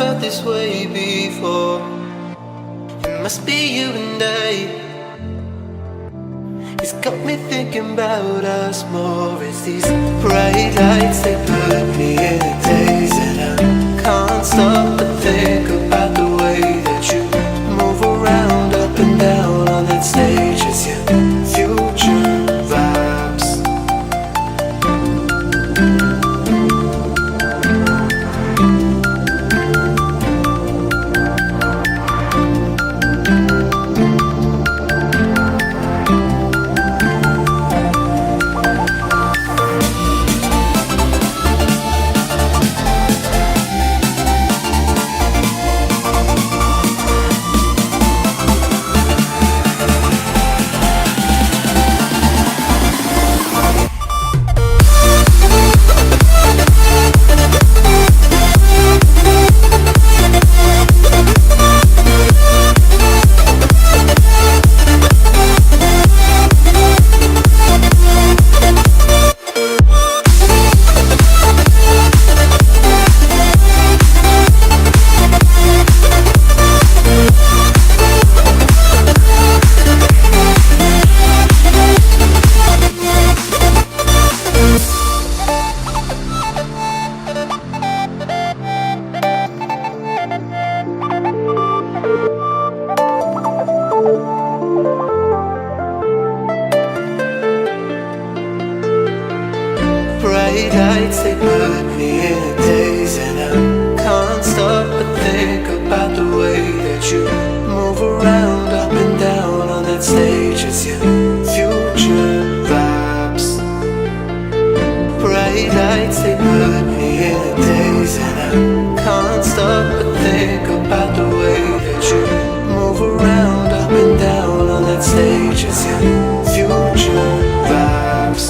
felt this way before. It must be you and I. It's got me thinking about us more. It's these bright lights, they put me in a daze, and I can't stop but think about the way that you move around up and down on that stage. It's your future vibes. Bright lights, they put me in a daze, and I can't stop but think about the way that you move around up and down on that stage. It's your future vibes. Bright lights, they put me in a daze, and I can't stop but think about the way that you move around up and down on that stage. It's your future vibes.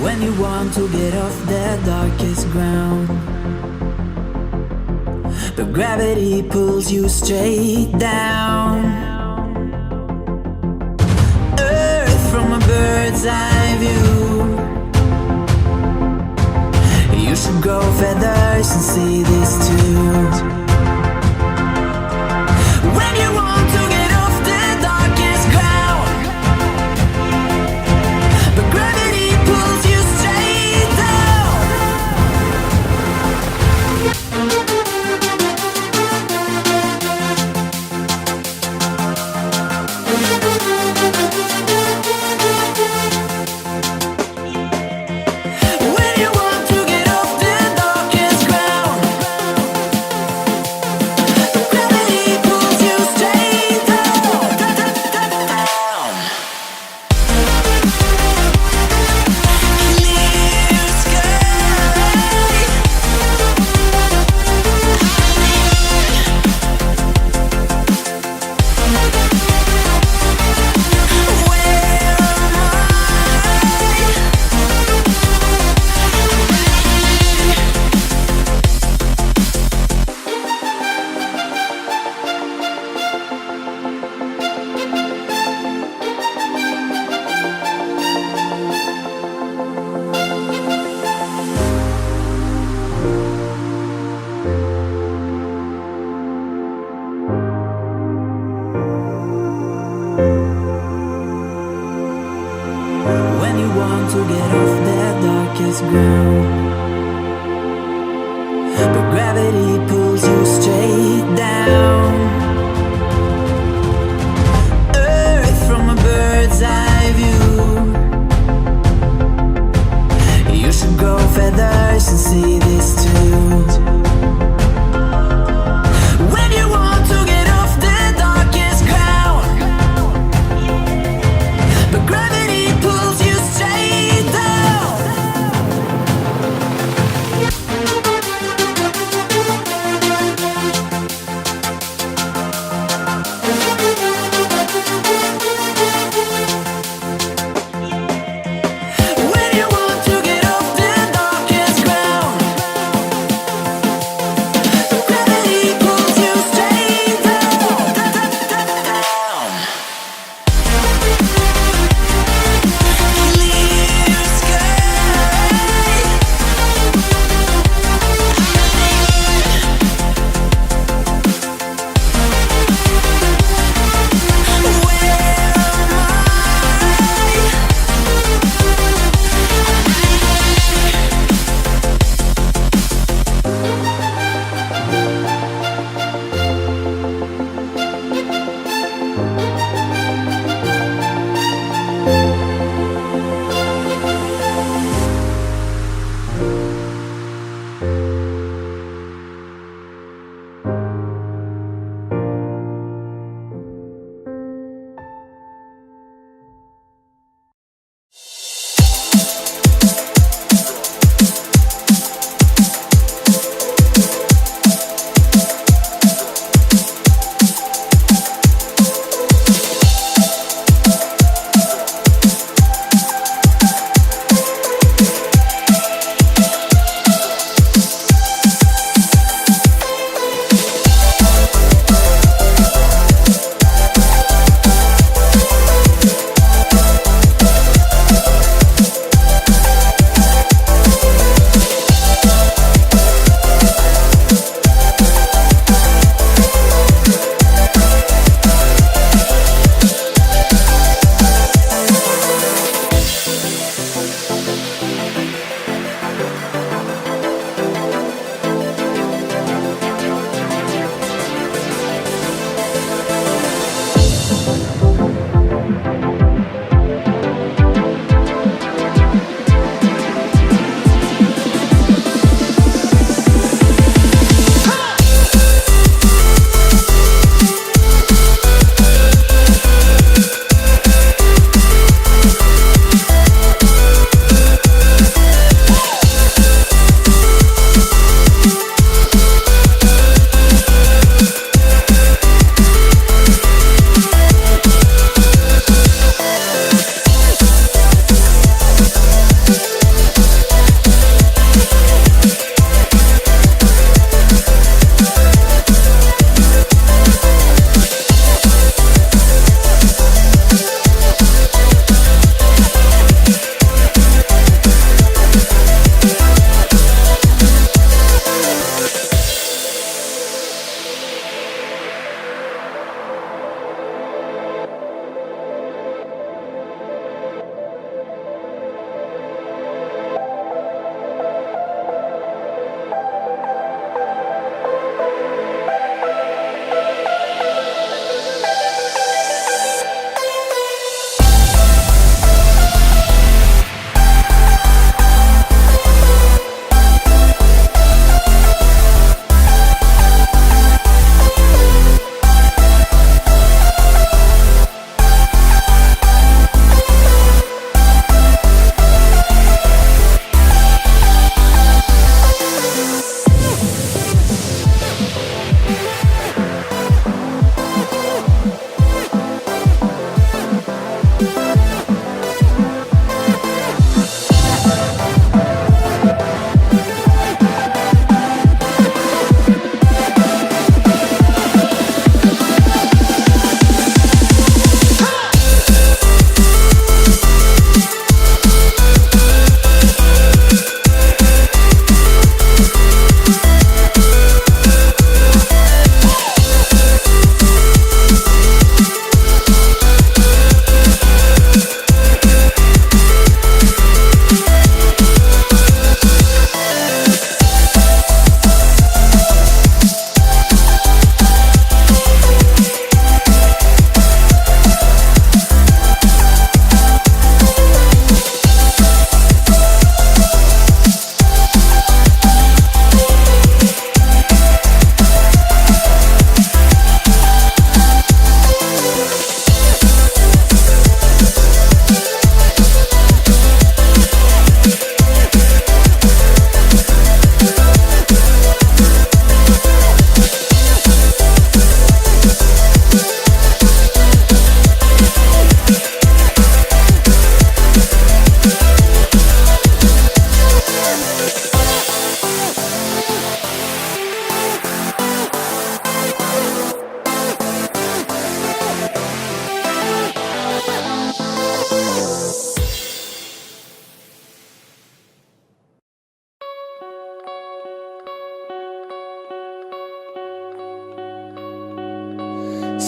When you want to get off the darkest ground, but gravity pulls you straight down. Earth from a bird's eye view. You should grow feathers and see this too. When you want to get off the darkest ground, but gravity pulls you straight down. When you want to get off the darkest ground, gravity pulls you straight down. Earth from a bird's eye view. You should grow feathers and see this too. When you want to get off the darkest ground, but gravity pulls you straight down. When you want to get off the darkest ground, gravity pulls you straight down, down. Clear sky.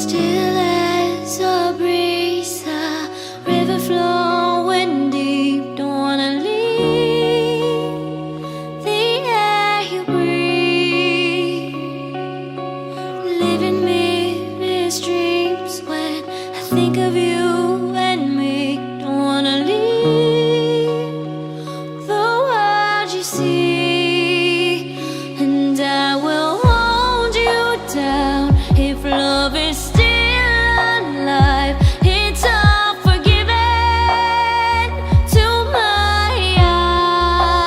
still as a breeze, a river flowing deep. Don't wanna leave the air you breathe, living me dreams when I think of you and me. Don't wanna leave the world you see, and I will hold you down if love is still alive. It's all forgiven to my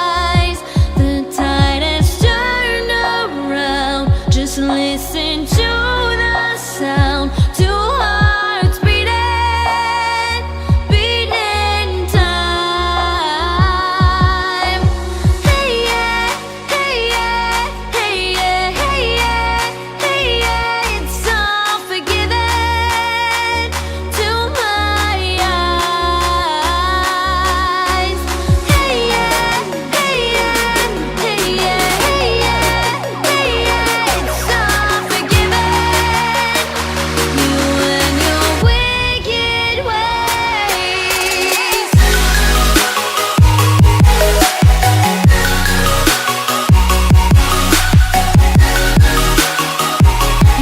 eyes. The tide has turned around. Just listen to the sound. Two hearts beating, beating time. Hey yeah, hey yeah, hey yeah, hey yeah, hey yeah. It's all forgiven to my eyes. Hey yeah, hey yeah, hey yeah, hey yeah, hey yeah. It's all forgiven. You and your wicked ways.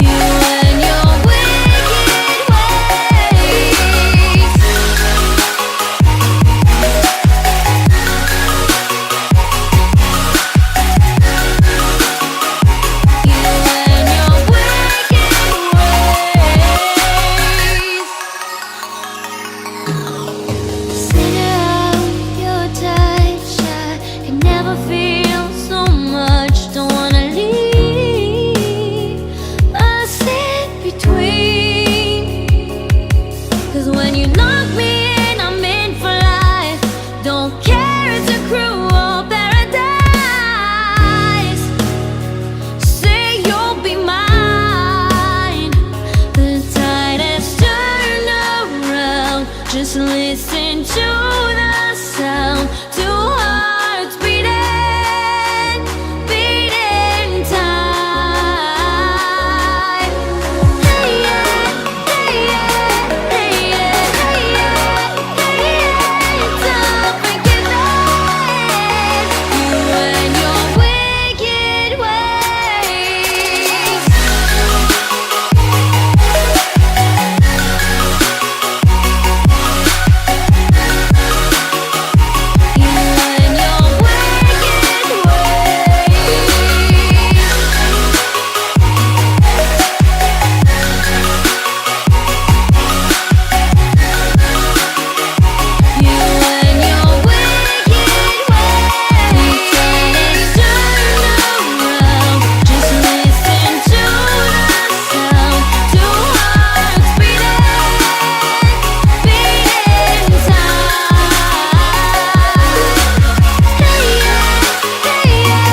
You and your wicked ways. You and your wicked ways. Center out your touch, I can never feel so much. Don't wanna leave us in between. 'Cause when you knock me in, I'm in for life. Don't care, it's a cruel paradise. Say you'll be mine. The tide has turned around. Just listen to the sound. Two hearts beating, beating time. Hey yeah, hey yeah, hey yeah, hey yeah, hey yeah. It's all forgiven. You and your wicked ways. You and your wicked ways. You and your wicked ways. Turn around. Just listen to the sound. Two hearts beating, beating time. Hey yeah, hey yeah,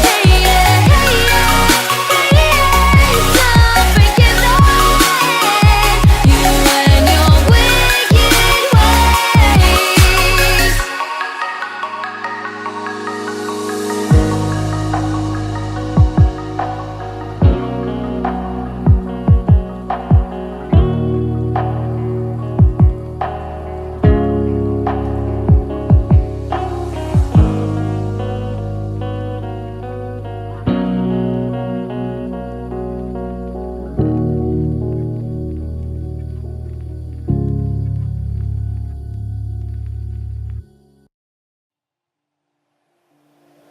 hey yeah, hey yeah, hey yeah. It's all forgiven. You and your wicked ways.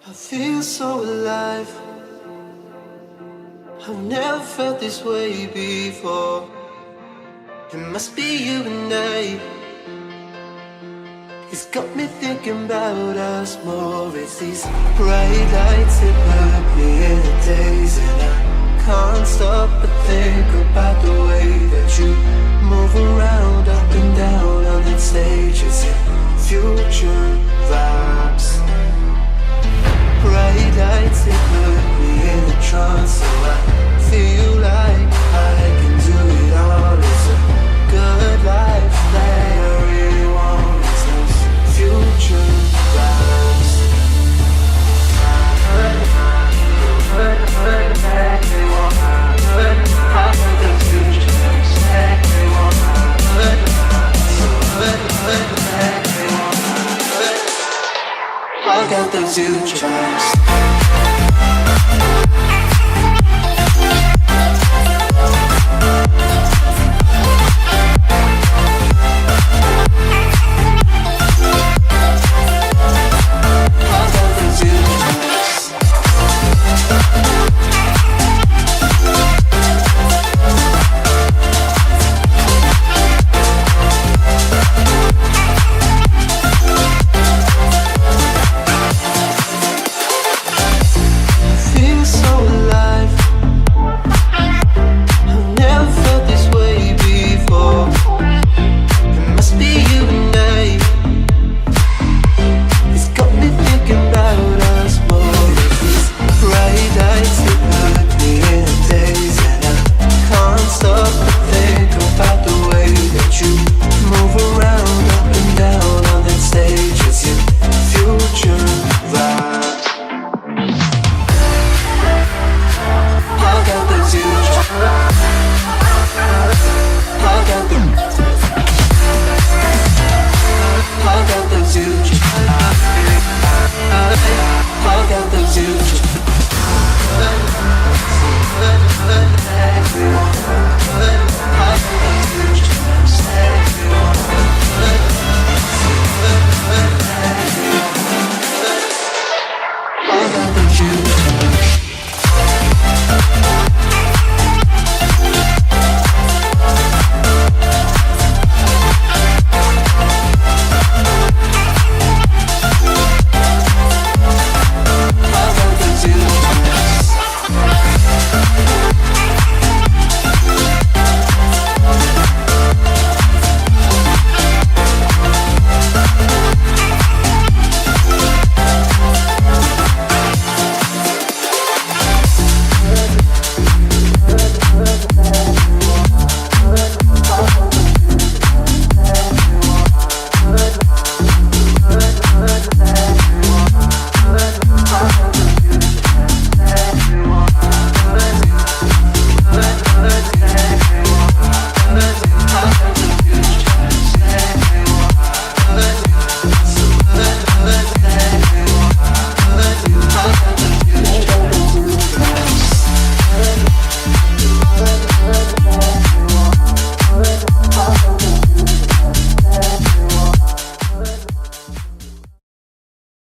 I feel so alive. I've never felt this way before. It must be you and I. It's got me thinking about us more. It's these bright lights that put me in a daze, and I can't stop but think about the way that you move around, up and down on that stage. It's your future vibes. Bright lights that put me in a trance, so I feel like I can do it all. It's a good life that I really want. It's those future vibes. to try.